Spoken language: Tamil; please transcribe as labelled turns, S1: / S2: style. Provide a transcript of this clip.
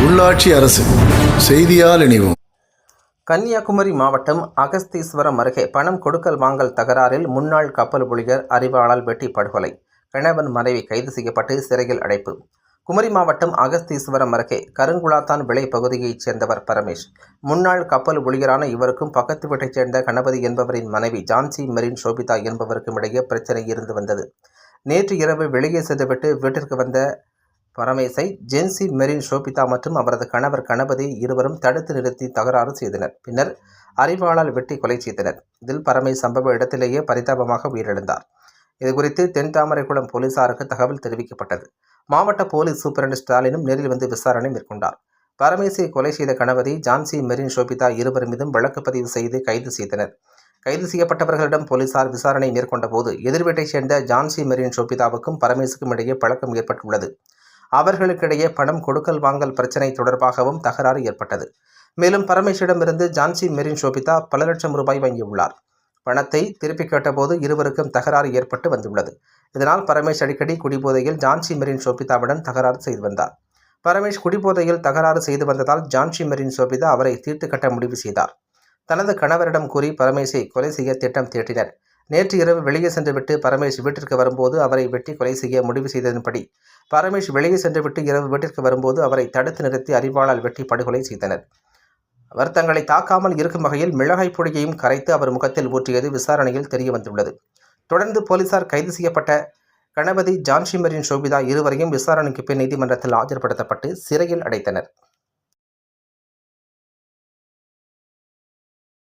S1: உள்ளாட்சி அரசு செய்தியால் இணைவோம்.
S2: கன்னியாகுமரி மாவட்டம் அகஸ்தீஸ்வரம் அருகே பணம் கொடுக்கல் வாங்கல் தகராறில் முன்னாள் கப்பல் ஊழியர் அறிவாளால் வெட்டி படுகொலை. கணவன் மனைவி கைது செய்யப்பட்டு சிறையில் அடைப்பு. குமரி மாவட்டம் அகஸ்தீஸ்வரம் அருகே கருங்குளாத்தான் விளை பகுதியைச் சேர்ந்தவர் பரமேஷ். முன்னாள் கப்பல் ஊழியரான இவருக்கும் பக்கத்து வீட்டைச் சேர்ந்த கணபதி என்பவரின் மனைவி ஜான்சி மெரின் ஷோபிதா என்பவருக்கும் இடையே பிரச்சனை இருந்து வந்தது. நேற்று இரவு வெளியே சென்றுவிட்டு வீட்டிற்கு வந்த பரமேஷை ஜென்சி மெரின் ஷோபிதா மற்றும் அவரது கணவர் கணபதி இருவரும் தடுத்து நிறுத்தி தகராறு செய்தனர். பின்னர் அறிவாளால் வெட்டி கொலை செய்தனர். இதில் பரமேஷ் சம்பவ இடத்திலேயே பரிதாபமாக உயிரிழந்தார். இதுகுறித்து தென்தாமரைக்குளம் போலீசாருக்கு தகவல் தெரிவிக்கப்பட்டது. மாவட்ட போலீஸ் சூப்பரண்ட் ஸ்டாலினும் நேரில் வந்து விசாரணை மேற்கொண்டார். பரமேஷை கொலை செய்த கணபதி ஜான்சி மெரின் ஷோபிதா இருவர் மீதும் வழக்கு பதிவு செய்து கைது செய்தனர். கைது செய்யப்பட்டவர்களிடம் போலீசார் விசாரணை மேற்கொண்ட போது எதிர்வீட்டைச் சேர்ந்த ஜான்சி மெரின் ஷோபிதாவுக்கும் பரமேஷுக்கும் இடையே பழக்கம் ஏற்பட்டுள்ளது. அவர்களுக்கிடையே பணம் கொடுக்கல் வாங்கல் பிரச்சினை தொடர்பாகவும் தகராறு ஏற்பட்டது. மேலும் பரமேஷிடமிருந்து ஜான்சி மெரின் ஷோபிதா பல லட்சம் ரூபாய் வாங்கியுள்ளார். பணத்தை திருப்பி கேட்டபோது இருவருக்கும் தகராறு ஏற்பட்டு வந்துள்ளது. இதனால் பரமேஷ் அடிக்கடி குடிபோதையில் ஜான்சி மெரின் ஷோபிதாவுடன் தகராறு செய்து வந்தார். பரமேஷ் குடிபோதையில் தகராறு செய்து வந்ததால் ஜான்சி மெரின் ஷோபிதா அவரை தீர்த்து கட்ட முடிவு செய்தார். தனது கணவரிடம் கூறி பரமேஷை கொலை செய்ய திட்டம் தீட்டினர். நேற்று இரவு வெளியே சென்றுவிட்டு பரமேஷ் வீட்டிற்கு வரும்போது அவரை வெட்டி கொலை செய்ய முடிவு செய்ததன்படி பரமேஷ் வெளியே சென்றுவிட்டு இரவு வீட்டிற்கு வரும்போது அவரை தடுத்து நிறுத்தி அறிவாளால் வெட்டி படுகொலை செய்தனர். அவர் தங்களை தாக்காமல் இருக்கும் வகையில் மிளகாய் பொடியையும் கரைத்து அவர் முகத்தில் ஊற்றியது விசாரணையில் தெரியவந்துள்ளது. தொடர்ந்து போலீசார் கைது செய்யப்பட்ட கணபதி ஜான்சி மெரின் ஷோபிதா இருவரையும் விசாரணைக்கு பின் நீதிமன்றத்தில் ஆஜர்படுத்தப்பட்டு சிறையில் அடைத்தனர்.